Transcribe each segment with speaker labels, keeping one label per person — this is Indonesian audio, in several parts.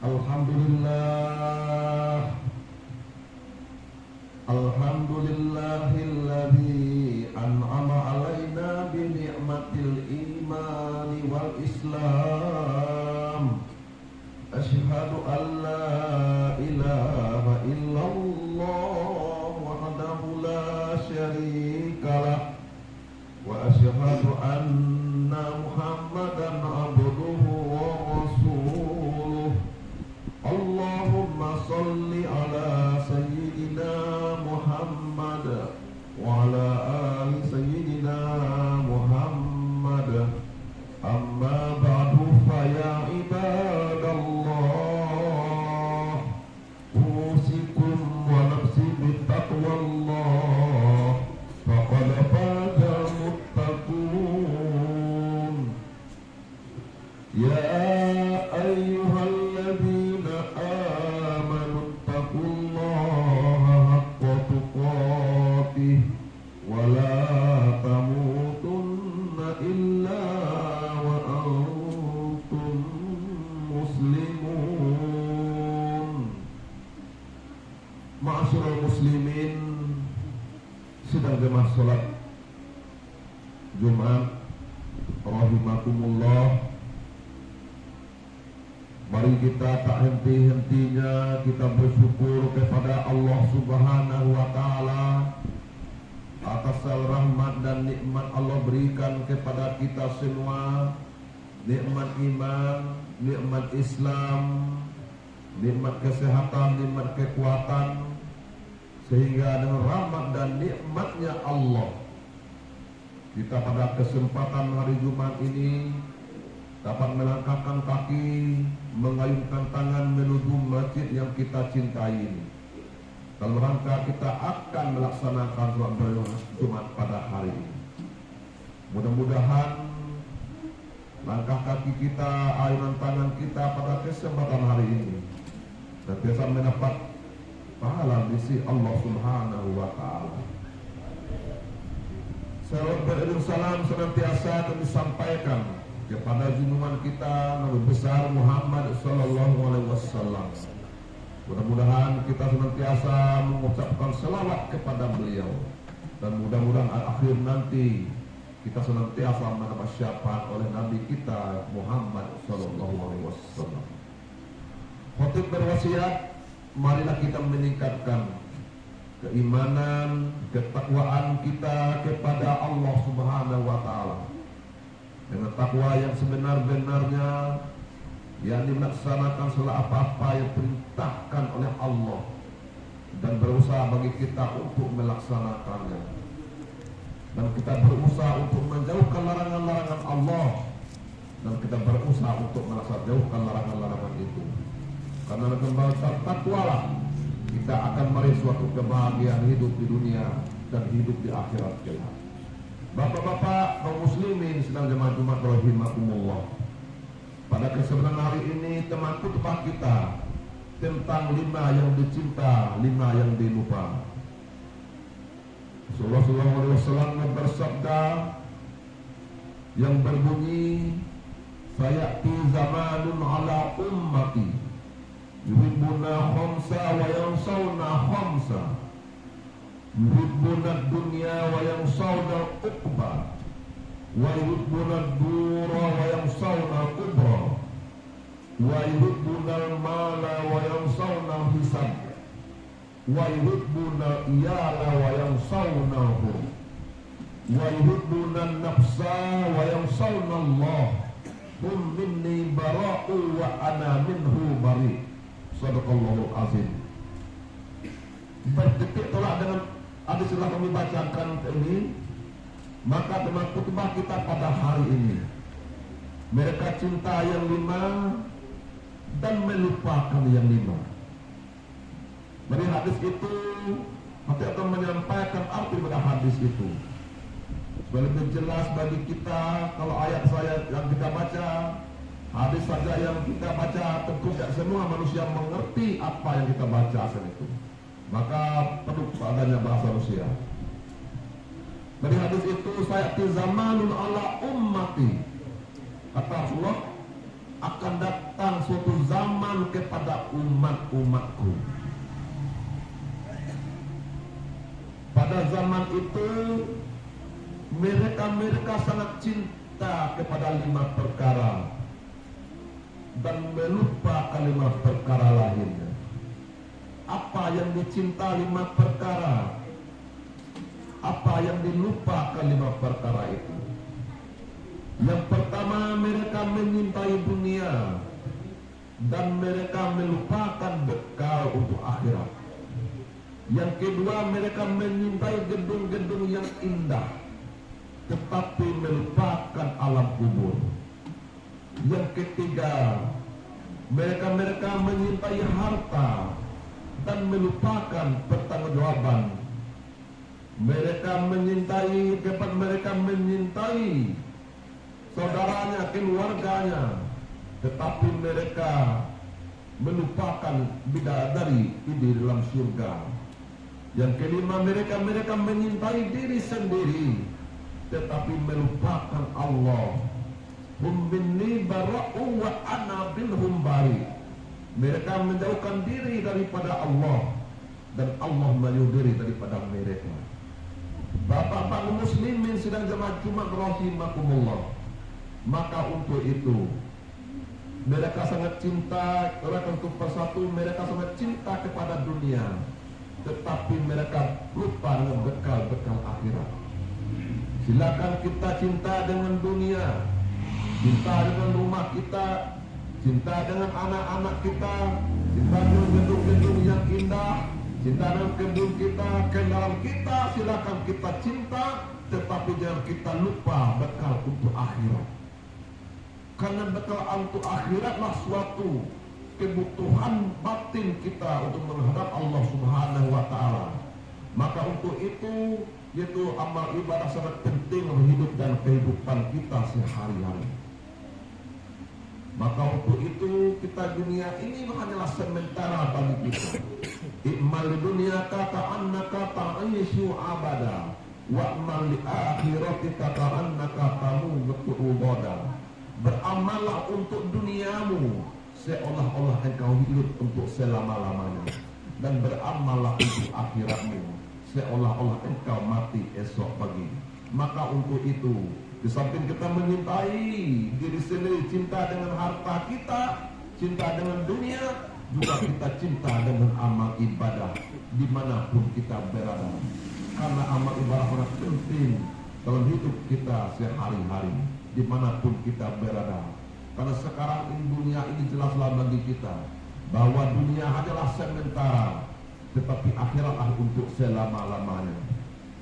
Speaker 1: Alhamdulillah, Alhamdulillahilladzi an'ama alaina bi ni'matil imani wal islam. Asyhadu an la ilaha illallah wahdahu la syarikalah wa asyhadu anna Muhammadan abduhu wa rasuluh. Allahumma salli ala sayyidina Muhammad wa ala ali sayyidina Muhammad. Amma ba'du fa ya ibadallah, usikum wa nafsi bittaqwallah, faqad fazal muttaqun. Ya ayyuhalladzina amanu taqullaha haqqa tuqatih wa la tamutunna illa wa antum muslimun. Ma'asyiral muslimin, sidang jemaah salat Jumat rahimakumullah. Mari kita tak henti-hentinya kita bersyukur kepada Allah Subhanahu wa Ta'ala atas rahmat dan nikmat Allah berikan kepada kita semua, nikmat iman, nikmat Islam, nikmat kesehatan, nikmat kekuatan, sehingga dengan rahmat dan nikmatnya Allah kita pada kesempatan hari Jumat ini dapat melangkahkan kaki, mengayunkan tangan menuju masjid yang kita cintai ini, dalam rangka kita akan melaksanakan sholat Jumat pada hari ini. Mudah-mudahan langkah kaki kita, ayunan tangan kita pada kesempatan hari ini senantiasa mendapat pahala di sisi Allah Subhanahu wa Ta'ala. Salawat beriring salam senantiasa kami sampaikan kepada junjungan kita Nabi besar Muhammad sallallahu alaihi wasallam. Mudah-mudahan kita senantiasa mengucapkan selawat kepada beliau, dan mudah-mudahan akhir nanti kita senantiasa mendapat syafaat oleh Nabi kita Muhammad sallallahu alaihi wasallam. Khatib berwasiat, marilah kita meningkatkan keimanan, ketakwaan kita kepada Allah Subhanahu wa Ta'ala dengan takwa yang sebenar-benarnya, yang melaksanakan segala apa-apa yang diperintahkan oleh Allah dan berusaha bagi kita untuk melaksanakannya, dan kita berusaha untuk menjauhkan larangan-larangan Allah, dan kita berusaha untuk jauhkan larangan-larangan itu. Karena dengan takwalah kita akan meraih suatu kebahagiaan hidup di dunia dan hidup di akhirat kelak. Bapak-bapak kaum muslimin sedang jemaah Jumat rahimakumullah. Pada kesempatan hari ini teman khutbah kita tentang 5 yang dicinta, 5 yang dilupa. Rasulullah sallallahu alaihi wasallam bersabda yang berbunyi, "Sayati zamanun ala ummati yuhibbuna khamsa wa yansawna khamsa, yuhibbuna dunya wa yansawna uqba, wa yuhibbuna dura wa yansawna kubra, wa yuhibbuna al-mala wa yansawna hisab, wa yuhibbuna iyala wa yansawna hum, wa yuhibbuna nafsa wa yansawna Allah, hum minni bara'u wa ana minhu bari'." Sadaqallahul azim. Berdetik tolak dengan hadis yang kami bacakan ini, maka teman khutbah kita pada hari ini, mereka cinta yang 5 dan melupakan yang 5. Dari hadis itu nanti akan menyampaikan arti pada hadis itu. Lebih jelas bagi kita, kalau ayat saya yang kita baca, hadis saja yang kita baca, tentu tidak semua manusia mengerti apa yang kita baca itu. Maka perlu adanya bahasa manusia. Dari hadis itu, sayati zamanun ala ummati, kata Rasulullah, akan datang suatu zaman kepada umat-umatku. Pada zaman itu mereka sangat cinta kepada 5 perkara dan melupakan 5 perkara lainnya. Apa yang dicinta 5 perkara? Apa yang dilupakan 5 perkara itu? Yang pertama, mereka menyintai dunia dan mereka melupakan bekal untuk akhirat. Yang kedua, mereka menyintai gedung-gedung yang indah tetapi melupakan alam kubur. Yang ketiga, mereka menyintai harta dan melupakan pertanggungjawaban. Mereka menyintai saudaranya, keluarganya, tetapi mereka melupakan bidadari di dalam surga. Yang kelima, mereka menyintai diri sendiri, tetapi melupakan Allah. Hum minni bara'u wa ana minhum bari. Mereka menjauhkan diri daripada Allah dan Allah menjauh diri daripada mereka. Bapak-bapak muslimin sedang jemaah Jumat rahimakumullah. Maka untuk itu mereka sangat cinta, untuk persatu mereka sangat cinta kepada dunia, tetapi mereka lupa dengan bekal-bekal akhirat. Silakan kita cinta dengan dunia, cinta dengan rumah kita, cinta dengan anak-anak kita, cinta dengan gedung-gedung yang indah, cinta dengan kebun kita, kendaraan kita. Silakan kita cinta, tetapi jangan kita lupa bekal untuk akhirat. Karena bekal untuk akhiratlah suatu kebutuhan batin kita untuk menghadap Allah Subhanahu wa Ta'ala. Maka untuk itu, yaitu amal ibadah sangat penting dalam hidup dan kehidupan kita sehari-hari. Maka untuk itu kita dunia ini hanyalah sementara bagi kita. I'mal dunia kata annaka ta'ishu abada wa amal li akhirati kata annaka tamutu ubada. Beramallah untuk duniamu seolah-olah engkau hidup untuk selama-lamanya, dan beramallah untuk akhiratmu seolah-olah engkau mati esok pagi. Maka untuk itu, di samping kita menyintai diri sendiri, cinta dengan harta kita, cinta dengan dunia, juga kita cinta dengan amal ibadah dimanapun kita berada. Karena amal ibadah sangat penting dalam hidup kita sehari-hari, dimanapun kita berada. Karena sekarang ini dunia ini jelaslah bagi kita bahwa dunia hanyalah sementara, tetapi akhiratlah untuk selama-lamanya.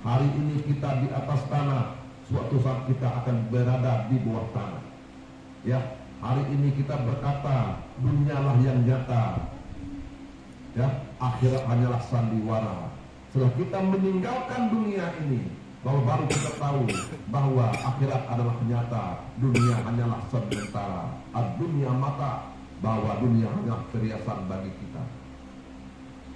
Speaker 1: Hari ini kita di atas tanah, suatu saat kita akan berada di bawah tanah. Ya, hari ini kita berkata dunialah yang nyata, ya, akhirat hanyalah sandiwara. Setelah kita meninggalkan dunia ini, bahwa baru kita tahu bahwa akhirat adalah nyata, dunia hanyalah sementara. Ad-dunya mata, bahwa dunia hanya perhiasan bagi kita.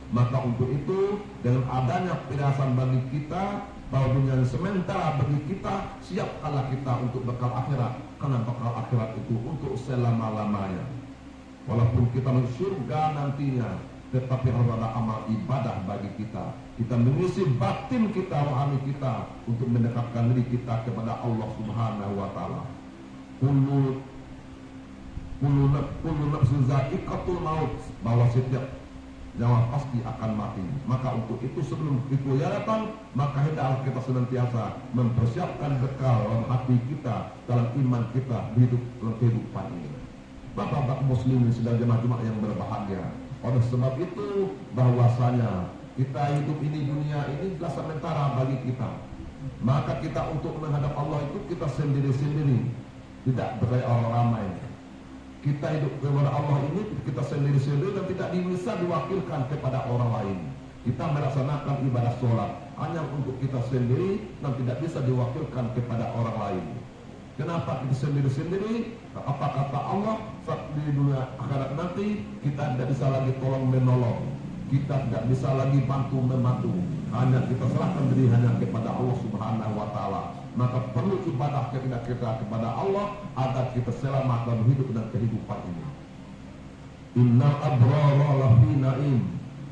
Speaker 1: Maka untuk itu, dengan adanya perhiasan bagi kita, bahwa dunia sementara bagi kita, siapkanlah kita untuk bekal akhirat, karena bekal akhirat itu untuk selama-lamanya. Walaupun kita masuk surga nantinya, tetapi harus ada amal ibadah bagi kita. Kita mengisi batin kita, rohani kita, untuk mendekatkan diri kita kepada Allah Subhanahu wa Ta'ala. Kullu nafsin za'iqatul maut, bahwa setiap nyawa pasti akan mati. Maka untuk itu, sebelum itu ya datang, maka hendaklah kita senantiasa mempersiapkan bekal dalam hati kita, dalam iman kita, hidup dalam kehidupan ini. Bapak-bapak muslimin sedang jemaah Jumat yang berbahagia. Oleh sebab itu, bahwasanya kita hidup ini, dunia ini adalah sementara bagi kita. Maka kita untuk menghadap Allah itu kita sendiri-sendiri, tidak berdaya orang ramai. Kita hidup kepada Allah ini kita sendiri-sendiri dan tidak bisa diwakilkan kepada orang lain. Kita melaksanakan ibadah sholat hanya untuk kita sendiri dan tidak bisa diwakilkan kepada orang lain. Kenapa kita sendiri-sendiri? Apa kata Allah? Saat di dunia akhirat nanti kita tidak bisa lagi tolong menolong, kita tidak bisa lagi bantu membantu. Hanya kita serahkan diri hanya kepada Allah Subhanahu wa Ta'ala. maka perlu ibadah kita kepada Allah agar kita selamat dalam hidup dan kehidupan ini. Innal abrara lafi na'im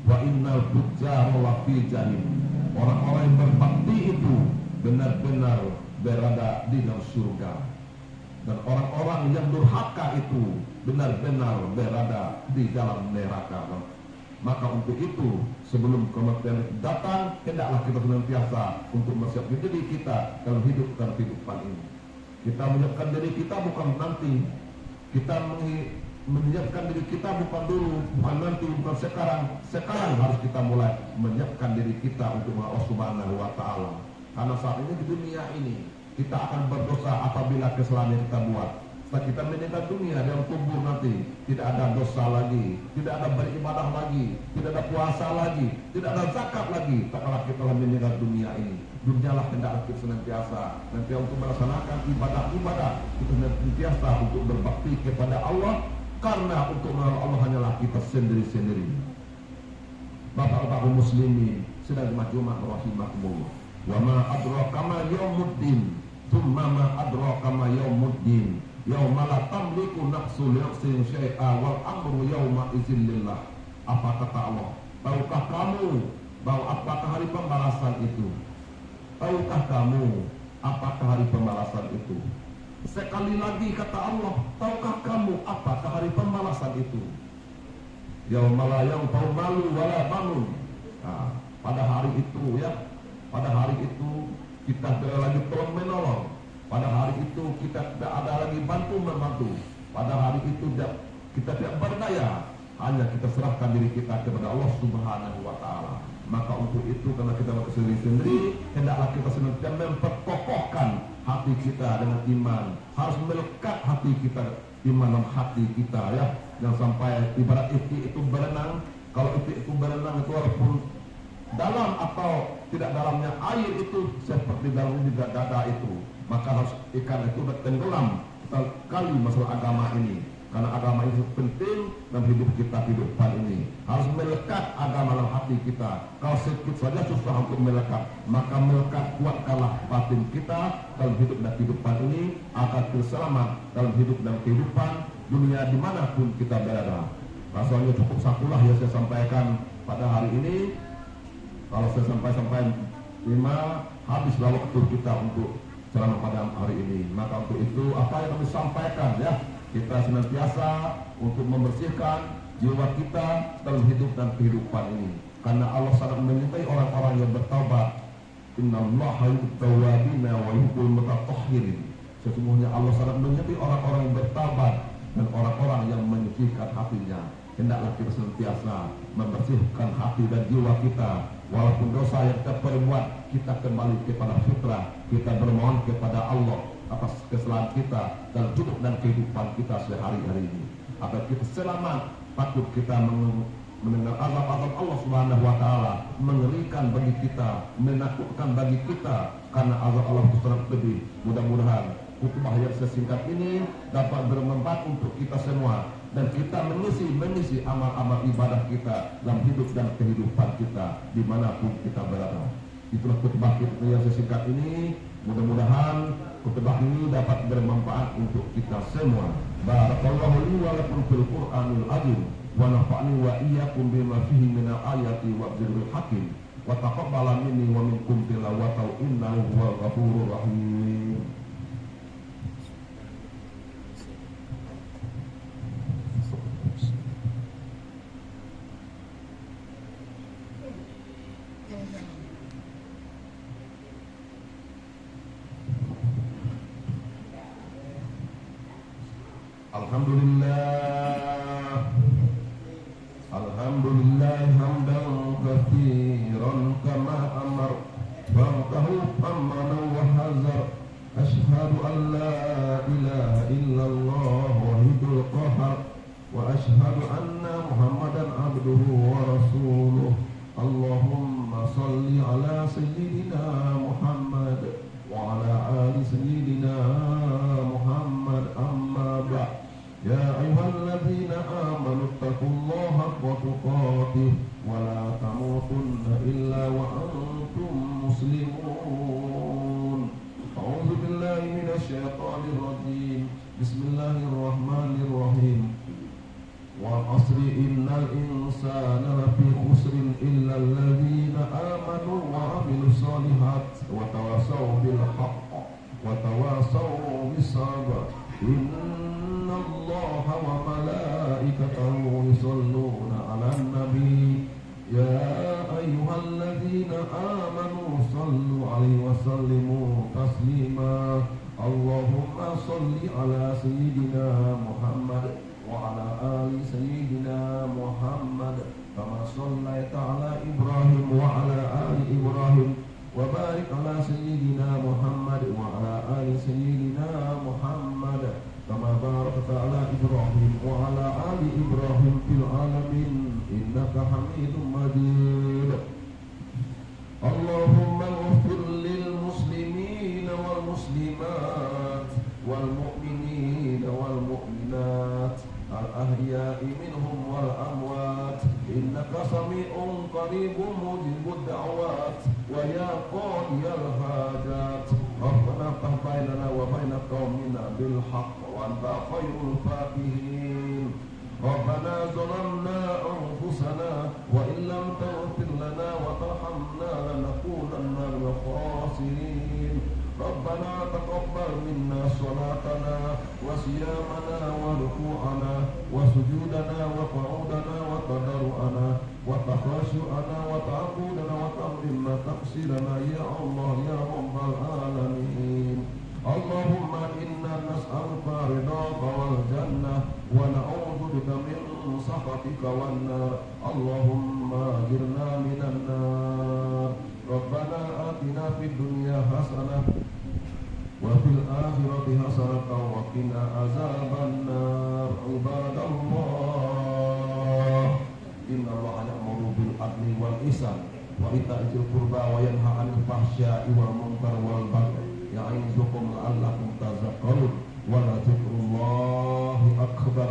Speaker 1: wa innal fujjara lafi jahim. Orang-orang yang berbakti itu benar-benar berada di dalam surga, dan orang-orang yang durhaka itu benar-benar berada di dalam neraka. Maka untuk itu sebelum kematian datang, hendaklah kita senantiasa untuk mempersiapkan diri kita dalam hidup dan kehidupan ini. Kita menyiapkan diri kita bukan nanti, kita menyiapkan diri kita bukan dulu, bukan nanti, bukan sekarang. Sekarang harus kita mulai menyiapkan diri kita untuk Allah Subhanahu wa Ta'ala. Karena saat ini di dunia ini kita akan berdosa apabila kesalahan yang kita buat. Setelah kita meninggal dunia dalam kubur nanti, tidak ada dosa lagi, tidak ada beribadah lagi, tidak ada puasa lagi, tidak ada zakat lagi. Tak kalah kita telah meninggal dunia ini. Dunialah hendaklah kita senantiasa untuk melaksanakan ibadah-ibadah, kita senantiasa untuk berbakti kepada Allah, karena untuk mengenal Allah hanyalah kita sendiri-sendiri. Bapak-bapak muslimin sedang majmu'ah rahimakumullah. Wa ma adraka ma yaumuddin, tsumma ma adraka ma yaumuddin. Yauma la tamliku nafsun li nafsin syai'a wal amru yauma idzin lillah. Apa kata Allah? Tahukah kamu bahwa apakah hari pembalasan itu? Tahukah kamu apakah hari pembalasan itu? Sekali lagi kata Allah, tahukah kamu apakah hari pembalasan itu? Yauma la yanfa'u malu wala banun. Nah, pada hari itu ya, pada hari itu kita tidak lagi tolong menolong. Pada hari itu kita tidak ada lagi bantu-membantu. Pada hari itu kita tidak berdaya. Hanya kita serahkan diri kita kepada Allah Subhanahu wa Ta'ala. Maka untuk itu, karena kita sendiri-sendiri, hendaklah kita senantiasa memperkokohkan hati kita dengan iman. Harus melekat hati kita, iman dalam hati kita ya. Jangan sampai ibarat itu berenang. Kalau itu berenang itu walaupun dalam atau tidak dalamnya air itu seperti dalam juga dada itu, maka harus ikan itu bertenggelam. Kita kali masalah agama ini, karena agama itu penting dalam hidup kita, kehidupan ini harus melekat agama dalam hati kita. Kalau sedikit saja susah untuk melekat, maka melekat, kuatkanlah batin kita dalam hidup dan kehidupan ini agar kita selamat dalam hidup dan kehidupan dunia dimanapun kita berada. Rasanya cukup satulah yang saya sampaikan pada hari ini. Kalau saya sampai 5, habislah waktu kita untuk selama pada hari ini. Maka untuk itu apa yang kami sampaikan ya, kita senantiasa untuk membersihkan jiwa kita dalam hidup dan kehidupan ini. Karena Allah sangat menyintai orang-orang yang bertaubat. Innallaha yuhibbut tawwabina wa yuhibbul mutatahhirin. Sesungguhnya Allah sangat menyintai orang-orang yang bertaubat dan orang-orang yang menyucikan hatinya. Hendaklah kita senantiasa membersihkan hati dan jiwa kita. Walaupun dosa yang kita perbuat, kita kembali kepada fitrah. Kita bermohon kepada Allah atas kesalahan kita dalam hidup dan kehidupan kita sehari-hari ini. Agar kita selamat, takut kita mendengar azab-azab Allah Subhanahu wa Ta'ala, mengerikan bagi kita, menakutkan bagi kita, karena azab Allah itu sangat pedih. Mudah-mudahan khutbah yang sesingkat ini dapat bermanfaat untuk kita semua, dan kita mengisi amal-amal ibadah kita dalam hidup dan kehidupan kita dimanapun kita berada. Itulah khutbah kita yang sesingkat ini. Mudah-mudahan khutbah ini dapat bermanfaat untuk kita semua. Barakallahu li wa lakum fil Qur'anil azim wa nafa'ni wa iyyakum bima fihi minal ayati wa dzikril hakim wa taqabbala minni wa minkum tilawatahu innahu huwal ghafurur rahim. Alhamdulillah hamdan katsiran kama amar fa'tahu amana wa hazar asyhadu an la ilaha illallah wahidul qahar wa asyhadu anna muhammadan abduhu wa rasuluh. Allahumma salli ala sayyidina Muhammad wa ala ali sayyidina Muhammad, amma ba'd. Ya ayyuhalladzina amanu taqullaha haqqa tuqatih wa la tamutunna illa wa antum muslimun. الشيطان الرجيم بسم الله الرحمن الرحيم والعصر إن الإنسان لفي خسر إلا الذين آمنوا وعملوا الصالحات وتواصوا بالحق وتواصوا بالصبر إن الله وملائكته يصلون على النبي يا أيها الذين آمنوا صلوا عليه وسلموا تسليما اللهم صل على سيدنا محمد وعلى آل سيدنا محمد كما صليت على إبراهيم وعلى آل إبراهيم وبارك على سيدنا محمد وعلى آل سيدنا محمد كما باركت على إبراهيم وعلى آل إبراهيم في العالمين إنك حميد مجيد اللهم اغفر للمسلمين والمسلمات والمؤمنين والمؤمنات الأحياء منهم والأموات إنك سميع قريب مجيب الدعوات ويا قاضي الحاجات ربنا افتح بيننا وبين قومنا بالحق وأنت خير الفاتحين ربنا ظلمنا أنفسنا وإن لم تغفر لنا وترحمنا لنكونن من الخاسرين ربنا تقبل منا صلاتنا وصيامنا وركوعنا وسجودنا وقعودنا وتضرعنا وتخشعنا وتعبدنا وتعظيمنا تقصيرنا يا الله يا رب العالمين اللهم إنا نسألك رضاك والجنة ونعوذ بك من سخطك والنار اللهم أجرنا من النار ربنا آتنا في الدنيا حسنة وفي الآخرة حسنة وقنا عذاب النار عباد الله إن الله يأمر بالعدل والإحسان وإيتاء ذي القربى وينهى عن الفحشاء والمنكر والبغي يعظكم لعلكم تذكرون ولذكر الله أكبر